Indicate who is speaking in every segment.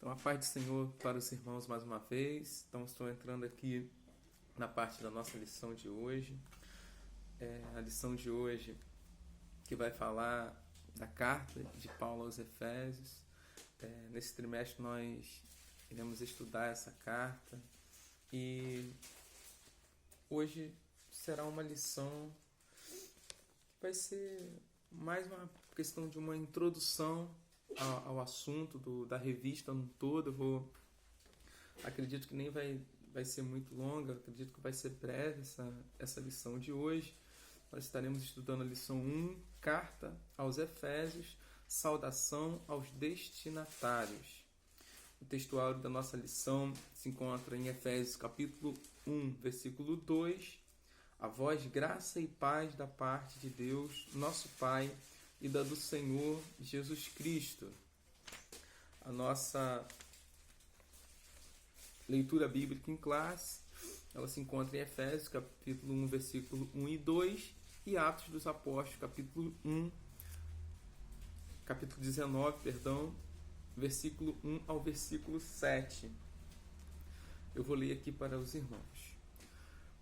Speaker 1: Então, a paz do Senhor para os irmãos mais uma vez. Então, estou entrando aqui na parte da nossa lição de hoje. A lição de hoje que vai falar da carta de Paulo aos Efésios. Nesse trimestre nós iremos estudar essa carta e hoje será uma lição que vai ser mais uma questão de uma introdução ao assunto da revista no todo. Acredito que nem vai ser muito longa, acredito que vai ser breve essa lição de hoje. Nós estaremos estudando a lição 1, Carta aos Efésios, Saudação aos Destinatários. O textuário da nossa lição se encontra em Efésios capítulo 1, versículo 2. A vós graça e paz da parte de Deus, nosso Pai, e da do Senhor Jesus Cristo. A nossa leitura bíblica em classe, ela se encontra em Efésios, capítulo 1, versículo 1 e 2, e Atos dos Apóstolos, capítulo 19, versículo 1 ao versículo 7. Eu vou ler aqui para os irmãos.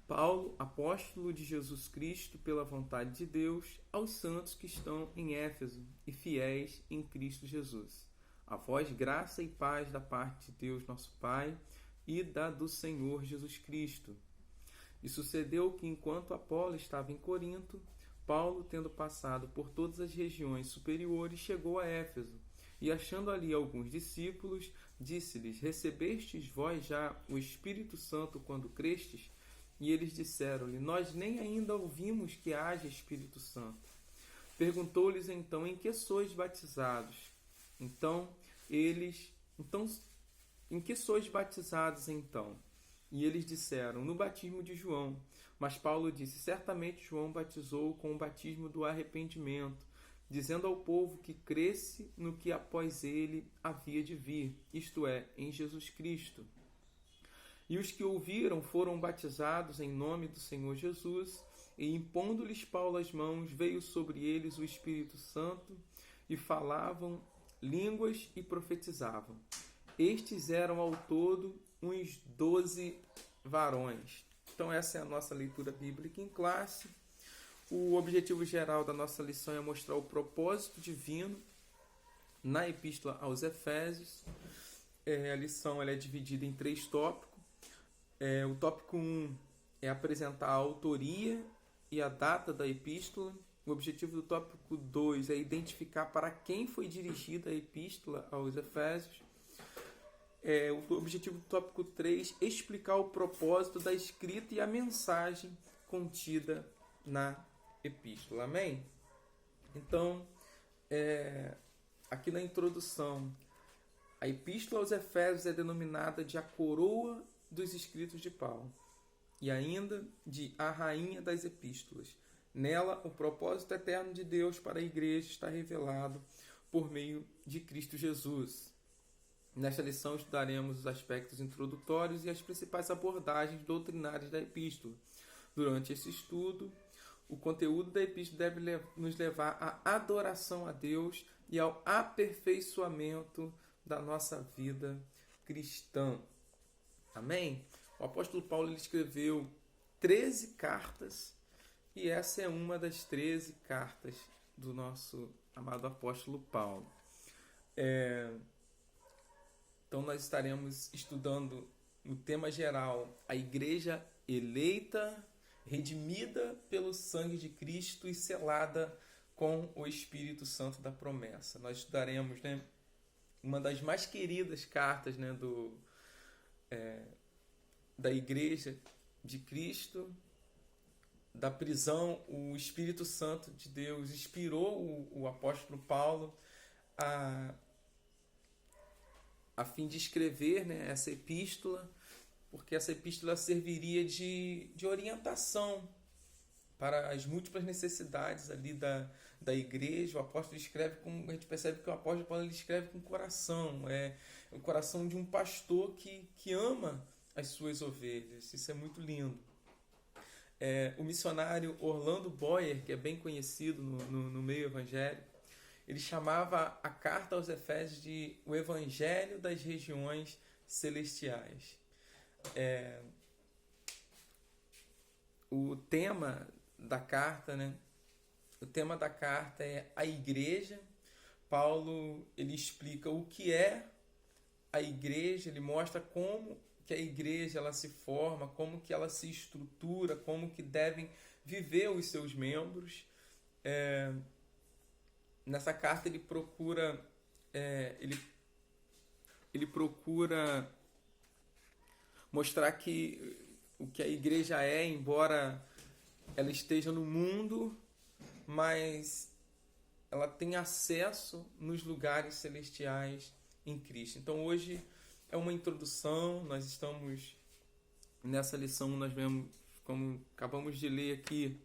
Speaker 1: Paulo, apóstolo de Jesus Cristo, pela vontade de Deus, aos santos que estão em Éfeso e fiéis em Cristo Jesus. A vós graça e paz da parte de Deus, nosso Pai, e da do Senhor Jesus Cristo. E sucedeu que, enquanto Apolo estava em Corinto, Paulo, tendo passado por todas as regiões superiores, chegou a Éfeso, e achando ali alguns discípulos, disse-lhes: recebestes vós já o Espírito Santo quando crestes? E eles disseram-lhe: nós nem ainda ouvimos que haja Espírito Santo. Perguntou-lhes então: em que sois batizados? Em que sois batizados então? E eles disseram: no batismo de João. Mas Paulo disse: certamente João batizou com o batismo do arrependimento, dizendo ao povo que cresce no que após ele havia de vir, isto é, em Jesus Cristo. E os que ouviram foram batizados em nome do Senhor Jesus, e impondo-lhes Paulo as mãos, veio sobre eles o Espírito Santo, e falavam línguas e profetizavam. Estes eram ao todo uns 12 varões. Então essa é a nossa leitura bíblica em classe. O objetivo geral da nossa lição é mostrar o propósito divino na Epístola aos Efésios. A lição ela é dividida em 3 tópicos. O tópico 1 é apresentar a autoria e a data da epístola. O objetivo do tópico 2 é identificar para quem foi dirigida a epístola aos Efésios. O objetivo do tópico 3 é explicar o propósito da escrita e a mensagem contida na epístola. Amém? Então, aqui na introdução, a epístola aos Efésios é denominada de a coroa dos escritos de Paulo e ainda de a rainha das epístolas. Nela, o propósito eterno de Deus para a igreja está revelado por meio de Cristo Jesus. Nesta lição estudaremos os aspectos introdutórios e as principais abordagens doutrinárias da epístola. Durante esse estudo, o conteúdo da epístola deve nos levar à adoração a Deus e ao aperfeiçoamento da nossa vida cristã. Amém? O apóstolo Paulo ele escreveu 13 cartas e essa é uma das 13 cartas do nosso amado apóstolo Paulo. Então nós estaremos estudando no tema geral a igreja eleita, redimida pelo sangue de Cristo e selada com o Espírito Santo da promessa. Nós estudaremos uma das mais queridas cartas da igreja de Cristo, da prisão. O Espírito Santo de Deus inspirou o apóstolo Paulo a fim de escrever essa epístola, porque essa epístola serviria de orientação para as múltiplas necessidades ali da igreja. O apóstolo escreve a gente percebe que o apóstolo Paulo ele escreve com o coração, o coração de um pastor que ama as suas ovelhas. Isso é muito lindo. O missionário Orlando Boyer, que é bem conhecido no meio evangélico, ele chamava a carta aos Efésios de o Evangelho das regiões celestiais. O tema da carta, né? O tema da carta é a igreja. Paulo, ele explica o que é a igreja, ele mostra como que a igreja ela se forma, como que ela se estrutura, como que devem viver os seus membros. Nessa carta ele procura ele procura mostrar que o que a igreja é, embora ela esteja no mundo, mas ela tem acesso nos lugares celestiais em Cristo. Então hoje é uma introdução, nós estamos nessa lição, nós vemos, como acabamos de ler aqui,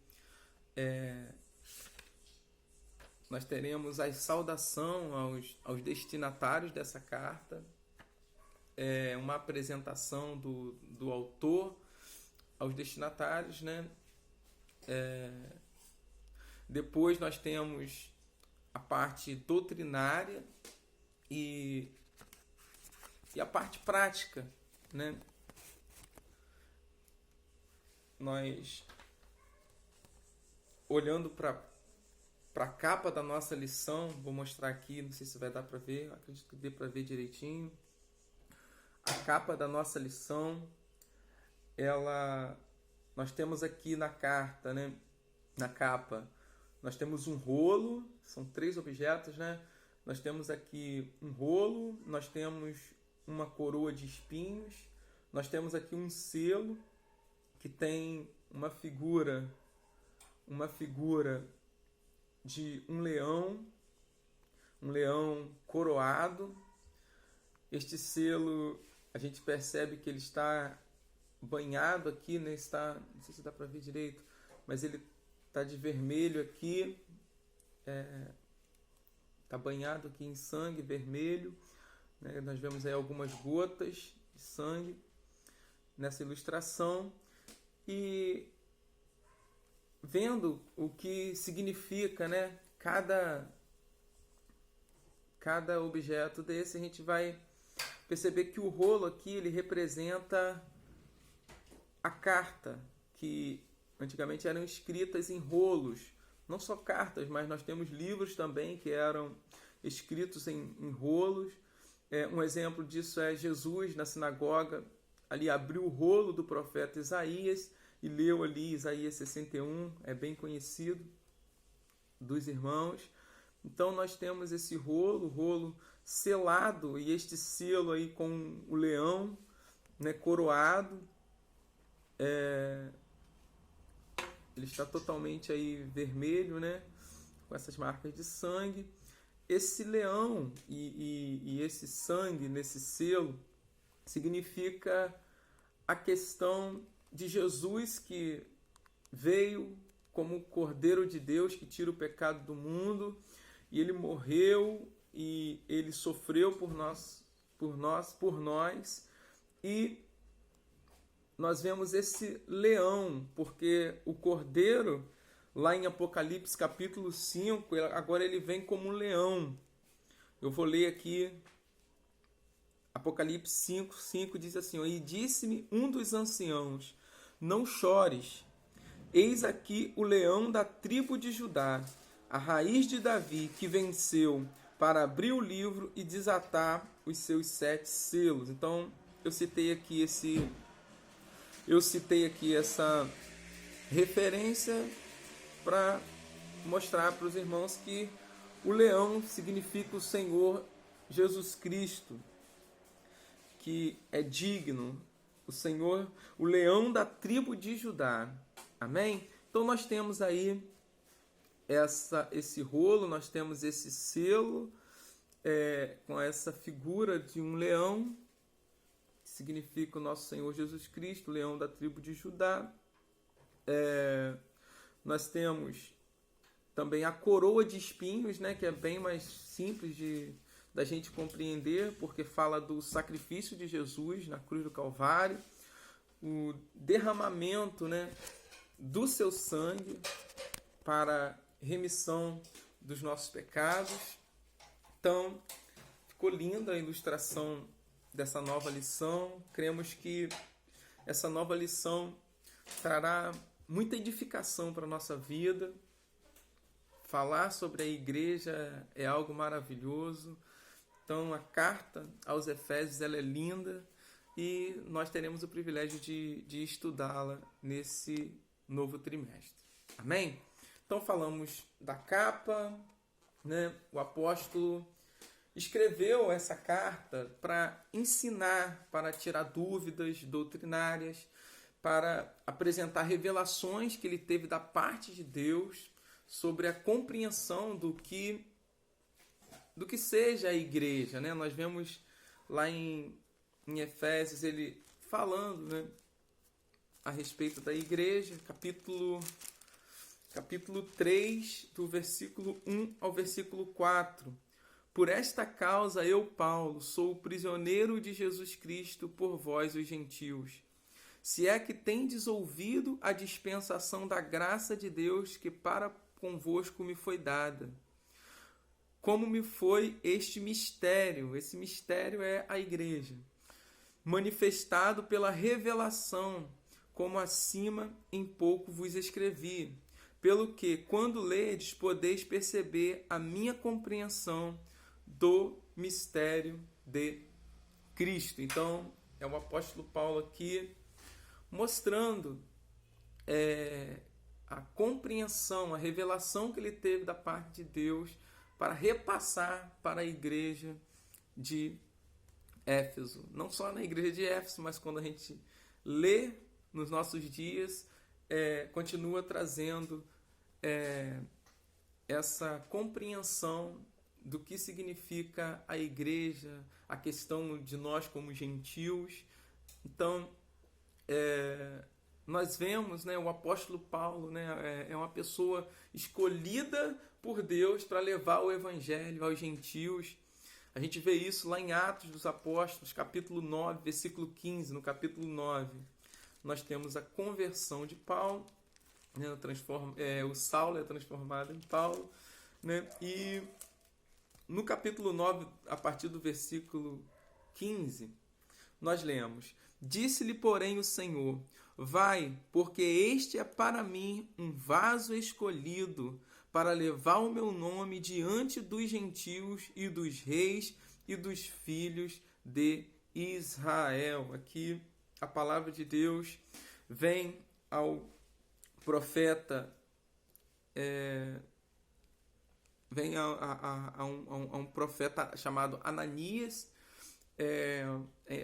Speaker 1: nós teremos a saudação aos destinatários dessa carta, uma apresentação do autor aos destinatários, né? Depois nós temos a parte doutrinária e a parte prática, né? Nós, olhando para a capa da nossa lição, vou mostrar aqui, não sei se vai dar para ver, acredito que dê para ver direitinho. A capa da nossa lição, nós temos aqui na carta, né? Na capa, nós temos um rolo, são 3 objetos, né? Nós temos aqui um rolo, nós temos uma coroa de espinhos, nós temos aqui um selo que tem uma figura de um leão coroado. Este selo, a gente percebe que ele está banhado aqui, né? Não sei se dá para ver direito, mas ele está de vermelho aqui, está banhado aqui em sangue vermelho, né? Nós vemos aí algumas gotas de sangue nessa ilustração, e vendo o que significa, né? Cada objeto desse, a gente vai perceber que o rolo aqui ele representa a carta, que antigamente eram escritas em rolos, não só cartas, mas nós temos livros também que eram escritos em rolos. Um exemplo disso é Jesus na sinagoga, ali abriu o rolo do profeta Isaías e leu ali Isaías 61, é bem conhecido dos irmãos. Então nós temos esse rolo selado, e este selo aí com o leão, né, coroado. Ele está totalmente aí vermelho, né, com essas marcas de sangue. Esse leão e esse sangue nesse selo significa a questão de Jesus, que veio como o Cordeiro de Deus que tira o pecado do mundo, e ele morreu e ele sofreu por nós, e nós vemos esse leão, porque o Cordeiro, lá em Apocalipse capítulo 5, agora ele vem como um leão. Eu vou ler aqui, Apocalipse 5 diz assim: e disse-me um dos anciãos, não chores, eis aqui o leão da tribo de Judá, a raiz de Davi, que venceu para abrir o livro e desatar os seus 7 selos. Então, eu citei aqui essa referência para mostrar para os irmãos que o leão significa o Senhor Jesus Cristo, que é digno, o Senhor, o leão da tribo de Judá. Amém? Então nós temos aí esse rolo, nós temos esse selo com essa figura de um leão, que significa o nosso Senhor Jesus Cristo, o leão da tribo de Judá. Nós temos também a coroa de espinhos, né, que é bem mais simples da gente compreender, porque fala do sacrifício de Jesus na cruz do Calvário, o derramamento, né, do seu sangue para remissão dos nossos pecados. Então, ficou linda a ilustração dessa nova lição. Cremos que essa nova lição trará muita edificação para a nossa vida. Falar sobre a igreja é algo maravilhoso. Então, a carta aos Efésios ela é linda e nós teremos o privilégio de estudá-la nesse novo trimestre. Amém? Então, falamos da capa, né? O apóstolo escreveu essa carta para ensinar, para tirar dúvidas doutrinárias, para apresentar revelações que ele teve da parte de Deus sobre a compreensão do que seja a igreja, né? Nós vemos lá em Efésios ele falando, né, a respeito da igreja, capítulo 3, do versículo 1 ao versículo 4. Por esta causa eu, Paulo, sou o prisioneiro de Jesus Cristo por vós, os gentios. Se é que tendes ouvido a dispensação da graça de Deus que para convosco me foi dada. Como me foi este mistério? Esse mistério é a igreja. Manifestado pela revelação, como acima em pouco vos escrevi. Pelo que, quando ledes, podeis perceber a minha compreensão do mistério de Cristo. Então, é o apóstolo Paulo aqui mostrando a compreensão, a revelação que ele teve da parte de Deus para repassar para a igreja de Éfeso. Não só na igreja de Éfeso, mas quando a gente lê nos nossos dias, continua trazendo essa compreensão do que significa a igreja, a questão de nós como gentios. Então, nós vemos, né, o apóstolo Paulo, né, é uma pessoa escolhida por Deus para levar o evangelho aos gentios. A gente vê isso lá em Atos dos Apóstolos, capítulo 9, versículo 15. No capítulo 9, nós temos a conversão de Paulo, né, o Saulo é transformado em Paulo, né, e no capítulo 9, a partir do versículo 15, nós lemos: Disse-lhe, porém, o Senhor: Vai, porque este é para mim um vaso escolhido, para levar o meu nome diante dos gentios e dos reis e dos filhos de Israel. Aqui a palavra de Deus vem ao profeta, vem a um profeta chamado Ananias.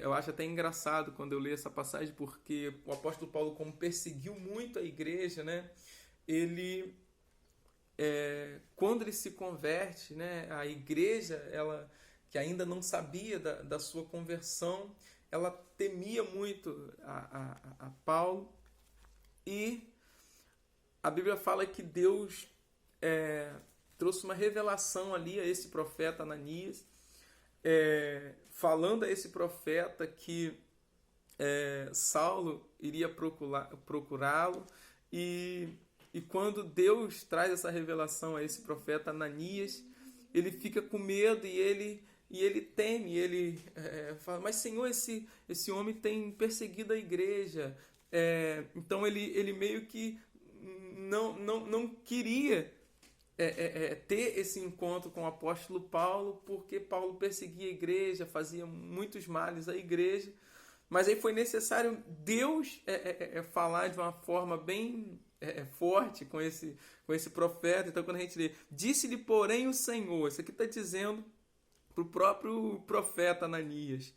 Speaker 1: Eu acho até engraçado quando eu leio essa passagem, porque o apóstolo Paulo, como perseguiu muito a igreja, né, ele, quando ele se converte, né, a igreja, ela, que ainda não sabia da sua conversão, ela temia muito a Paulo, e a Bíblia fala que Deus trouxe uma revelação ali a esse profeta Ananias, falando a esse profeta que Saulo iria procurá-lo, e quando Deus traz essa revelação a esse profeta Ananias, ele fica com medo e ele teme, ele fala: mas Senhor, esse homem tem perseguido a igreja. Então ele meio que não queria ter esse encontro com o apóstolo Paulo, porque Paulo perseguia a igreja, fazia muitos males à igreja. Mas aí foi necessário Deus falar de uma forma bem forte com esse profeta. Então, quando a gente lê: Disse-lhe, porém, o Senhor, isso aqui está dizendo para o próprio profeta Ananias,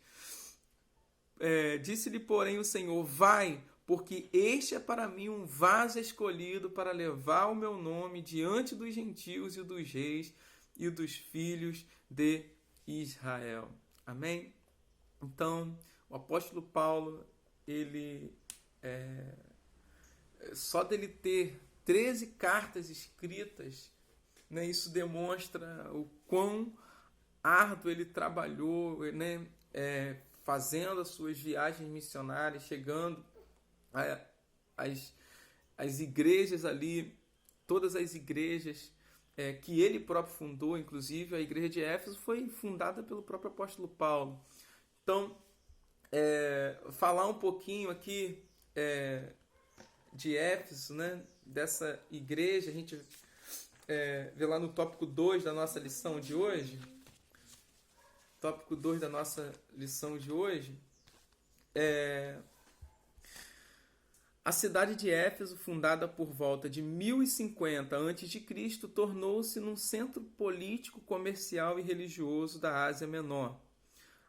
Speaker 1: disse-lhe, porém, o Senhor: Vai, porque este é para mim um vaso escolhido para levar o meu nome diante dos gentios e dos reis e dos filhos de Israel. Amém? Então, o apóstolo Paulo, ele só dele ter 13 cartas escritas, né, isso demonstra o quão árduo ele trabalhou, né, fazendo as suas viagens missionárias, chegando as igrejas ali, todas as igrejas que ele próprio fundou, inclusive a igreja de Éfeso foi fundada pelo próprio apóstolo Paulo. Então, falar um pouquinho aqui de Éfeso, né, dessa igreja, a gente vê lá no tópico 2 da nossa lição de hoje. Tópico 2 da nossa lição de hoje a cidade de Éfeso, fundada por volta de 1050 a.C., tornou-se num centro político, comercial e religioso da Ásia Menor,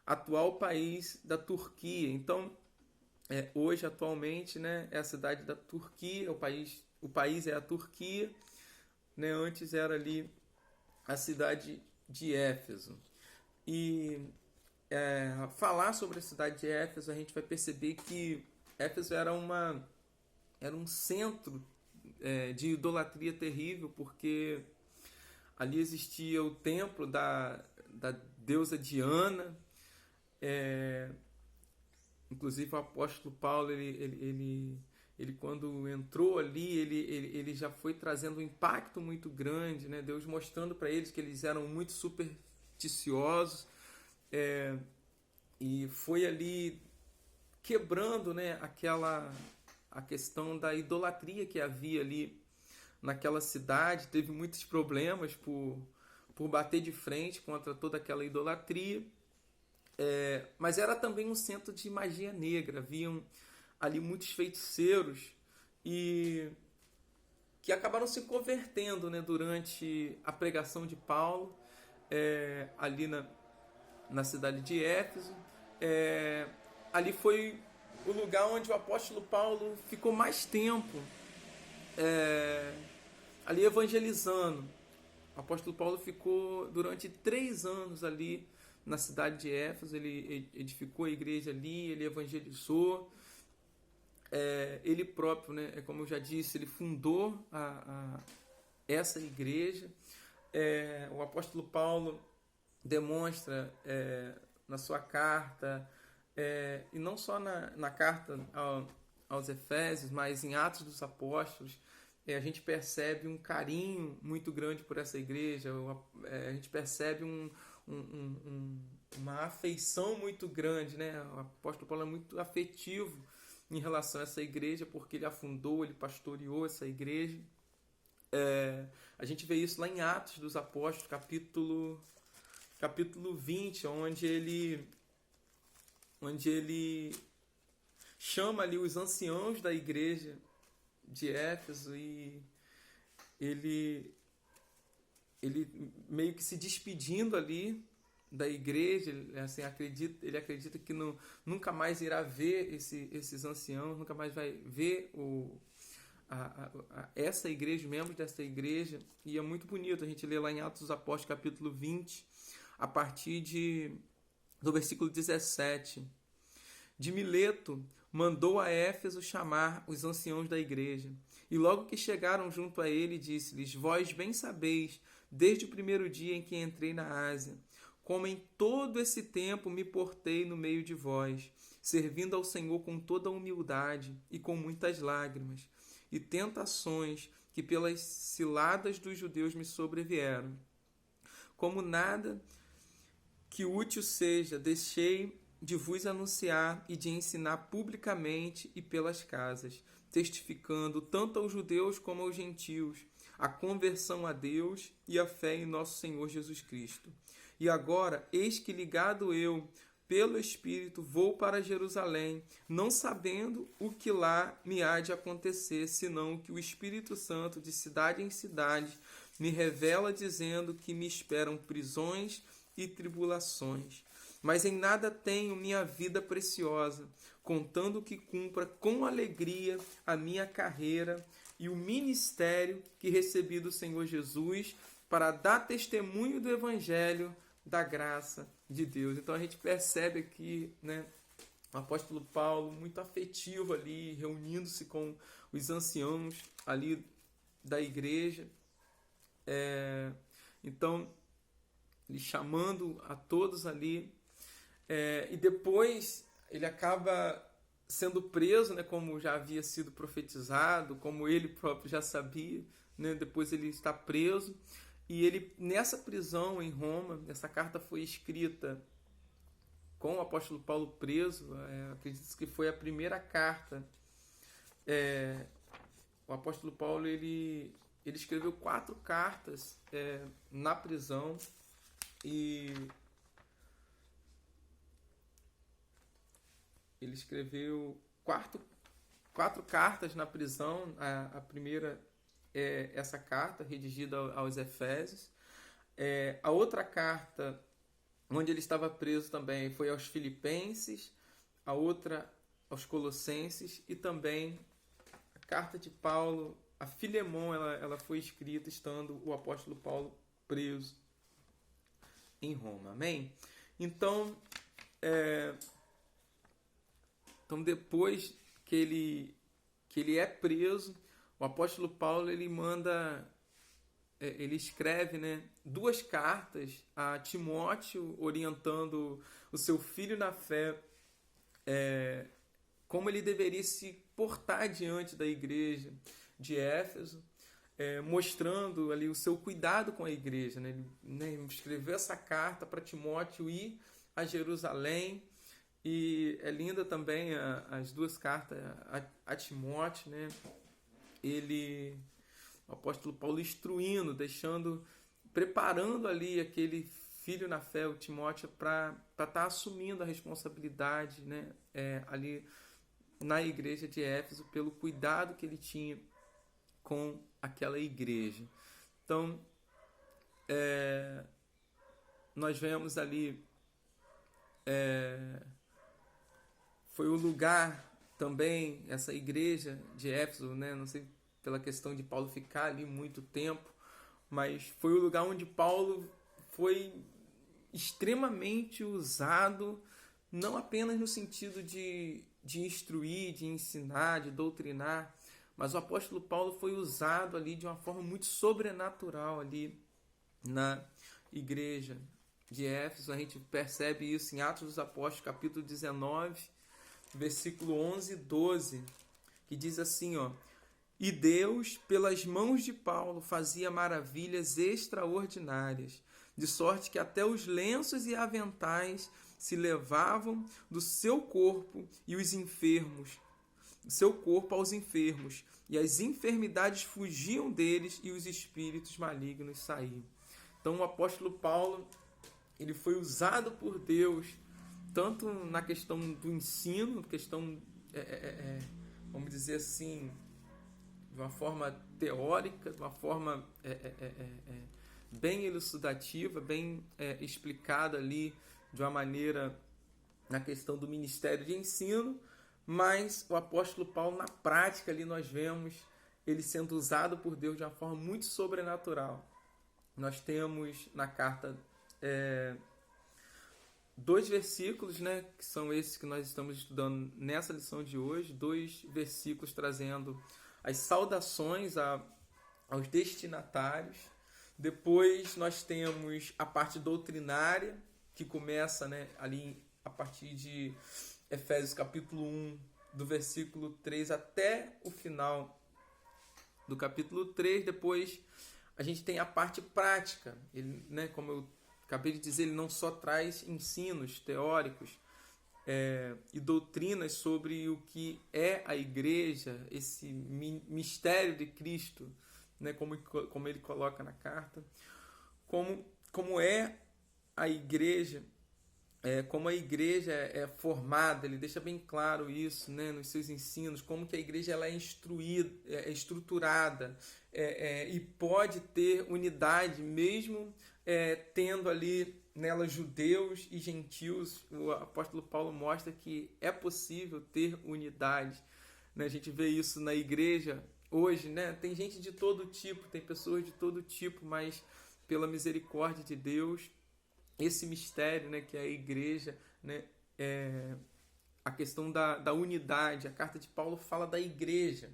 Speaker 1: atual país da Turquia. Então, hoje, atualmente, né, é a cidade da Turquia, o país é a Turquia, né, antes era ali a cidade de Éfeso. E falar sobre a cidade de Éfeso, a gente vai perceber que Éfeso era um centro de idolatria terrível, porque ali existia o templo da deusa Diana. Inclusive o apóstolo Paulo, ele quando entrou ali, ele já foi trazendo um impacto muito grande, né? Deus mostrando para eles que eles eram muito supersticiosos, e foi ali quebrando, né, a questão da idolatria que havia ali naquela cidade. Teve muitos problemas por bater de frente contra toda aquela idolatria. Mas era também um centro de magia negra. Haviam ali muitos feiticeiros e que acabaram se convertendo, né, durante a pregação de Paulo ali na cidade de Éfeso. Ali foi o lugar onde o apóstolo Paulo ficou mais tempo ali evangelizando. O apóstolo Paulo ficou durante 3 anos ali na cidade de Éfeso. Ele edificou a igreja ali, ele evangelizou. Ele próprio, né, como eu já disse, ele fundou essa igreja. O apóstolo Paulo demonstra na sua carta, e não só na carta aos Efésios, mas em Atos dos Apóstolos, a gente percebe um carinho muito grande por essa igreja. A gente percebe uma afeição muito grande, né? O apóstolo Paulo é muito afetivo em relação a essa igreja, porque ele a fundou, ele pastoreou essa igreja. A gente vê isso lá em Atos dos Apóstolos, capítulo 20, onde ele chama ali os anciãos da igreja de Éfeso, e ele meio que se despedindo ali da igreja. Assim, ele acredita que nunca mais irá ver esses anciãos, nunca mais vai ver essa igreja, os membros dessa igreja. E é muito bonito a gente ler lá em Atos dos Apóstolos, capítulo 20, a partir do versículo 17. De Mileto mandou a Éfeso chamar os anciãos da igreja. E logo que chegaram junto a ele, disse-lhes: Vós bem sabeis, desde o primeiro dia em que entrei na Ásia, como em todo esse tempo me portei no meio de vós, servindo ao Senhor com toda a humildade e com muitas lágrimas e tentações que pelas ciladas dos judeus me sobrevieram. Como nada que útil seja, deixei de vos anunciar e de ensinar publicamente e pelas casas, testificando tanto aos judeus como aos gentios a conversão a Deus e a fé em nosso Senhor Jesus Cristo. E agora, eis que ligado eu, pelo Espírito, vou para Jerusalém, não sabendo o que lá me há de acontecer, senão que o Espírito Santo, de cidade em cidade, me revela, dizendo que me esperam prisões e tribulações. Mas em nada tenho minha vida preciosa, contando que cumpra com alegria a minha carreira e o ministério que recebi do Senhor Jesus, para dar testemunho do Evangelho da graça de Deus. Então a gente percebe aqui, né, o apóstolo Paulo muito afetivo ali, reunindo-se com os anciãos ali da igreja. Então, ele chamando a todos ali. E depois ele acaba sendo preso, né, como já havia sido profetizado, como ele próprio já sabia, né? Depois ele está preso. E ele, nessa prisão em Roma, essa carta foi escrita com o apóstolo Paulo preso, acredito que foi a primeira carta. O apóstolo Paulo ele escreveu 4 cartas na prisão, e ele escreveu 4 cartas na prisão. A primeira é essa carta redigida aos Efésios. A outra carta, onde ele estava preso também, foi aos Filipenses, a outra aos Colossenses, e também a carta de Paulo a Filemon, ela foi escrita estando o apóstolo Paulo preso em Roma. Amém? Então, depois que ele é preso, o apóstolo Paulo ele escreve, né, 2 cartas a Timóteo, orientando o seu filho na fé, como ele deveria se portar diante da igreja de Éfeso, mostrando ali o seu cuidado com a igreja, né? Ele escreveu essa carta para Timóteo ir a Jerusalém, e é linda também as 2 cartas a Timóteo, né? O apóstolo Paulo instruindo, preparando ali aquele filho na fé, o Timóteo, para estar assumindo a responsabilidade, né? Ali na igreja de Éfeso, pelo cuidado que ele tinha com aquela igreja. Então, nós vemos ali, foi o lugar também, essa igreja de Éfeso, né? Não sei pela questão de Paulo ficar ali muito tempo, mas foi o lugar onde Paulo foi extremamente usado, não apenas no sentido de instruir, de ensinar, de doutrinar, mas o apóstolo Paulo foi usado ali de uma forma muito sobrenatural ali na igreja de Éfeso. A gente percebe isso em Atos dos Apóstolos, capítulo 19, versículo 11 e 12, que diz assim, ó: E Deus, pelas mãos de Paulo, fazia maravilhas extraordinárias, de sorte que até os lenços e aventais se levavam do seu corpo aos enfermos, e as enfermidades fugiam deles, e os espíritos malignos saíam. Então o apóstolo Paulo, ele foi usado por Deus, tanto na questão do ensino, questão, vamos dizer assim, de uma forma teórica, de uma forma bem elucidativa, bem explicada ali, de uma maneira na questão do ministério de ensino, mas o apóstolo Paulo, na prática, ali nós vemos ele sendo usado por Deus de uma forma muito sobrenatural. Nós temos na carta 2 versículos, né, que são esses que nós estamos estudando nessa lição de hoje, 2 versículos trazendo as saudações aos destinatários. Depois nós temos a parte doutrinária, que começa, né, ali a partir de Efésios capítulo 1, do versículo 3 até o final do capítulo 3. Depois a gente tem a parte prática. Ele, né, como eu acabei de dizer, ele não só traz ensinos teóricos e doutrinas sobre o que é a igreja, esse mistério de Cristo, né, como ele coloca na carta, como é a igreja, como a igreja é formada. Ele deixa bem claro isso, né, nos seus ensinos, como que a igreja ela é instruída, é estruturada, e pode ter unidade, mesmo tendo ali nela judeus e gentios. O apóstolo Paulo mostra que é possível ter unidade, né? A gente vê isso na igreja hoje, né? Tem gente de todo tipo, tem pessoas de todo tipo, mas pela misericórdia de Deus, esse mistério, né, que é a igreja, né, a questão da unidade. A carta de Paulo fala da igreja,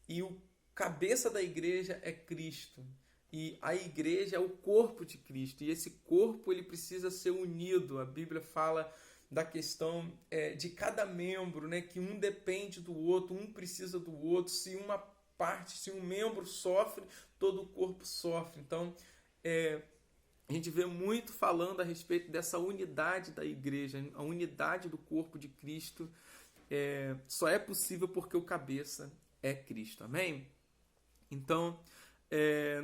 Speaker 1: e o cabeça da igreja é Cristo, e a igreja é o corpo de Cristo, e esse corpo ele precisa ser unido. A Bíblia fala da questão de cada membro, né, que um depende do outro, um precisa do outro. Se um membro sofre, todo o corpo sofre. Então a gente vê muito falando a respeito dessa unidade da igreja, a unidade do corpo de Cristo. Só é possível porque o cabeça é Cristo. Amém? Então,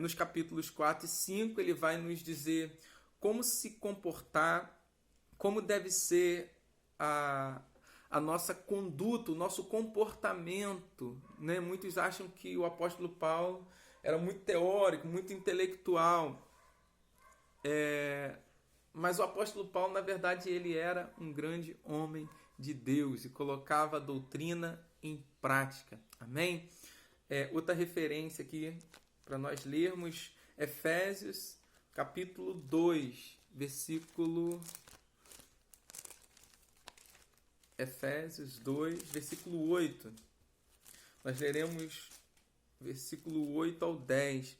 Speaker 1: nos capítulos 4 e 5, ele vai nos dizer como se comportar, como deve ser a nossa conduta, o nosso comportamento. Né? Muitos acham que o apóstolo Paulo era muito teórico, muito intelectual. Mas o apóstolo Paulo, na verdade, ele era um grande homem de Deus e colocava a doutrina em prática. Amém? Outra referência aqui para nós lermos, Efésios, capítulo 2, versículo... Efésios 2, versículo 8. Nós leremos versículo 8 ao 10.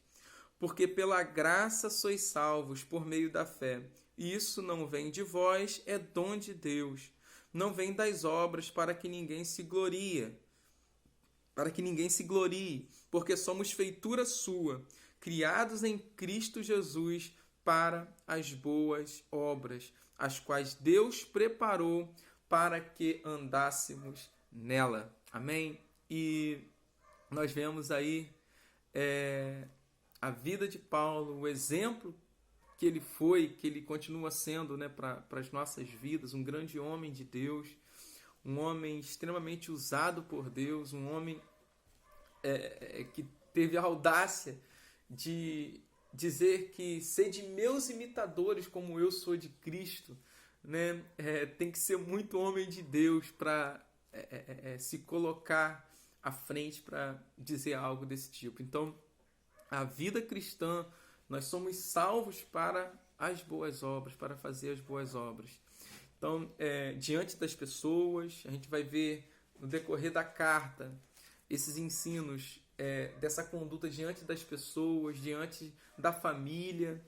Speaker 1: Porque pela graça sois salvos por meio da fé. E isso não vem de vós, é dom de Deus. Não vem das obras para que ninguém se glorie. Porque somos feitura sua, criados em Cristo Jesus para as boas obras, as quais Deus preparou para que andássemos nela. Amém? E nós vemos aí a vida de Paulo, o exemplo que ele foi, que ele continua sendo, né, para as nossas vidas, um grande homem de Deus, um homem extremamente usado por Deus, um homem que teve a audácia de dizer que sede meus imitadores como eu sou de Cristo. Né? Tem que ser muito homem de Deus para se colocar à frente para dizer algo desse tipo. Então, a vida cristã, nós somos salvos para as boas obras, para fazer as boas obras. Então, diante das pessoas, a gente vai ver no decorrer da carta esses ensinos dessa conduta diante das pessoas, diante da família,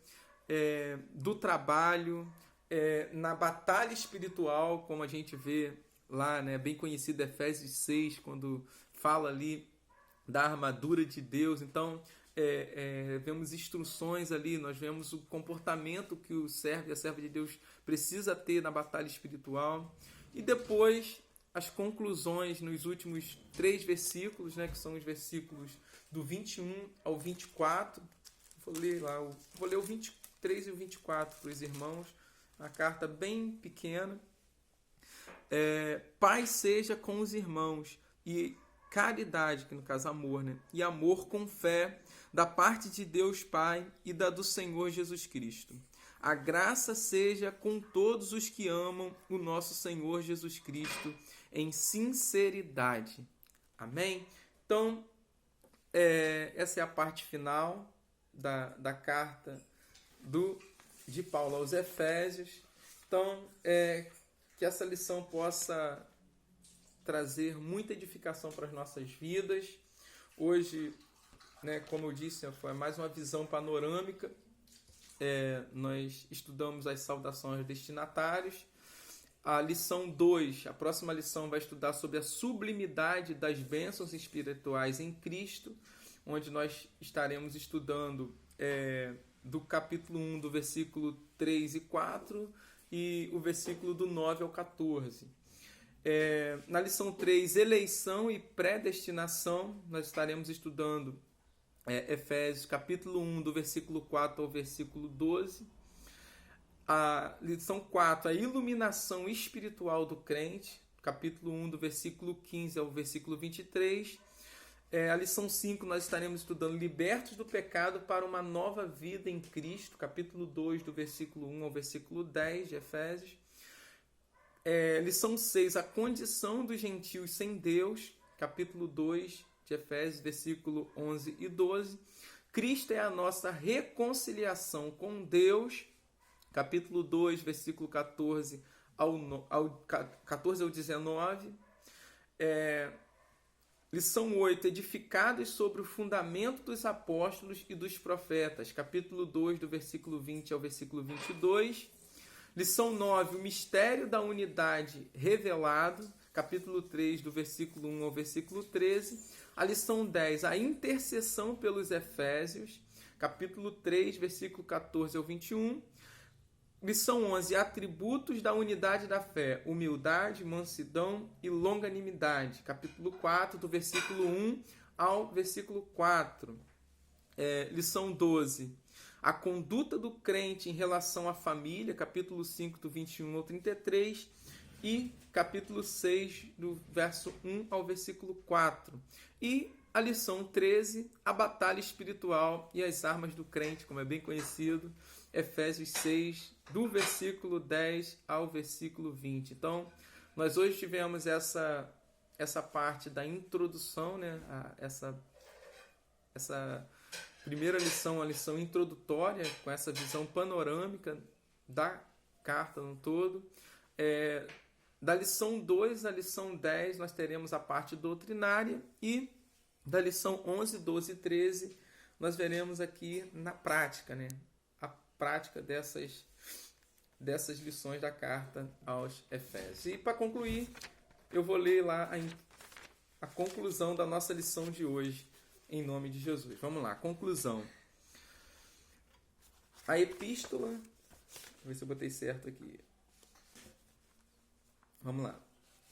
Speaker 1: do trabalho, na batalha espiritual, como a gente vê lá, né, bem conhecido Efésios 6, quando fala ali da armadura de Deus. Então, vemos instruções ali, nós vemos o comportamento que o servo e a serva de Deus precisa ter na batalha espiritual. E depois, as conclusões nos últimos 3 versículos, né, que são os versículos do 21 ao 24. Vou ler o 23 e o 24 para os irmãos. Uma carta bem pequena. Paz seja com os irmãos e caridade, que no caso amor, né? E amor com fé da parte de Deus Pai e da do Senhor Jesus Cristo. A graça seja com todos os que amam o nosso Senhor Jesus Cristo em sinceridade. Amém? Então, essa é a parte final da carta de Paulo aos Efésios. Então, que essa lição possa trazer muita edificação para as nossas vidas. Hoje, né, como eu disse, foi mais uma visão panorâmica. Nós estudamos as saudações aos destinatários. A lição 2, a próxima lição vai estudar sobre a sublimidade das bênçãos espirituais em Cristo, onde nós estaremos estudando do capítulo 1, do versículo 3 e 4, e o versículo do 9 ao 14. Na lição 3, eleição e predestinação, nós estaremos estudando Efésios, capítulo 1, do versículo 4 ao versículo 12. A lição 4, a iluminação espiritual do crente, capítulo 1, do versículo 15 ao versículo 23. A lição 5, nós estaremos estudando libertos do pecado para uma nova vida em Cristo, capítulo 2, do versículo 1 ao versículo 10 de Efésios. Lição 6, a condição dos gentios sem Deus, capítulo 2 de Efésios, versículo 11 e 12. Cristo é a nossa reconciliação com Deus, capítulo 2, versículo 14 ao 19. Lição 8, edificados sobre o fundamento dos apóstolos e dos profetas, capítulo 2, do versículo 20 ao versículo 22. Lição 9, o mistério da unidade revelado, capítulo 3, do versículo 1 ao versículo 13. A lição 10, a intercessão pelos Efésios, capítulo 3, versículo 14 ao 21. Lição 11, atributos da unidade da fé, humildade, mansidão e longanimidade. Capítulo 4, do versículo 1 ao versículo 4. Lição 12, a conduta do crente em relação à família, capítulo 5, do 21 ao 33. E capítulo 6, do verso 1 ao versículo 4. E a lição 13, a batalha espiritual e as armas do crente, como é bem conhecido, Efésios 6, do versículo 10 ao versículo 20. Então, nós hoje tivemos essa parte da introdução, né? Essa primeira lição, a lição introdutória, com essa visão panorâmica da carta no todo. Da lição 2 à lição 10, nós teremos a parte doutrinária, e da lição 11, 12 e 13, nós veremos aqui na prática, né? A prática dessas lições da carta aos Efésios. E para concluir, eu vou ler lá a conclusão da nossa lição de hoje, em nome de Jesus. Vamos lá, conclusão. A epístola, vou ver se eu botei certo aqui. Vamos lá.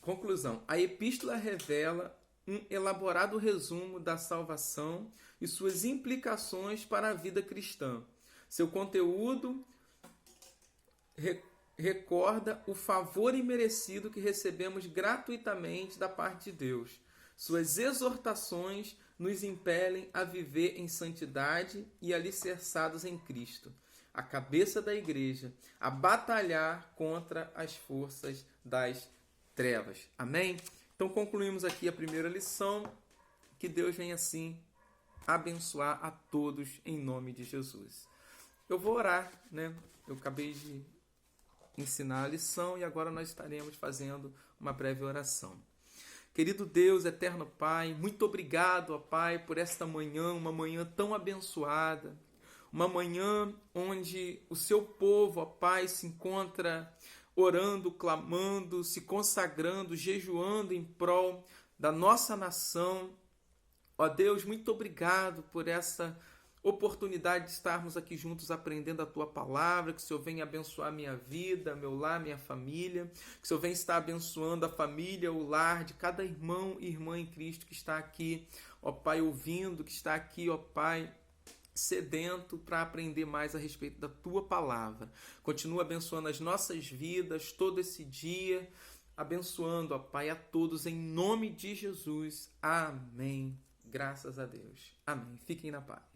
Speaker 1: Conclusão. A epístola revela um elaborado resumo da salvação e suas implicações para a vida cristã. Seu conteúdo recorda o favor imerecido que recebemos gratuitamente da parte de Deus. Suas exortações nos impelem a viver em santidade e alicerçados em Cristo, a cabeça da igreja, a batalhar contra as forças das trevas. Amém? Então concluímos aqui a primeira lição. Que Deus venha assim abençoar a todos em nome de Jesus. Eu vou orar, né? Eu acabei de ensinar a lição e agora nós estaremos fazendo uma breve oração. Querido Deus, eterno Pai, muito obrigado, ó Pai, por esta manhã, uma manhã tão abençoada, uma manhã onde o seu povo, ó Pai, se encontra orando, clamando, se consagrando, jejuando em prol da nossa nação. Ó Deus, muito obrigado por essa oportunidade de estarmos aqui juntos aprendendo a Tua palavra, que o Senhor venha abençoar minha vida, meu lar, minha família, que o Senhor venha estar abençoando a família, o lar de cada irmão e irmã em Cristo que está aqui, ó Pai, ouvindo, que está aqui, ó Pai, sedento para aprender mais a respeito da Tua palavra. Continua abençoando as nossas vidas todo esse dia, abençoando, ó Pai, a todos em nome de Jesus. Amém. Graças a Deus. Amém. Fiquem na paz.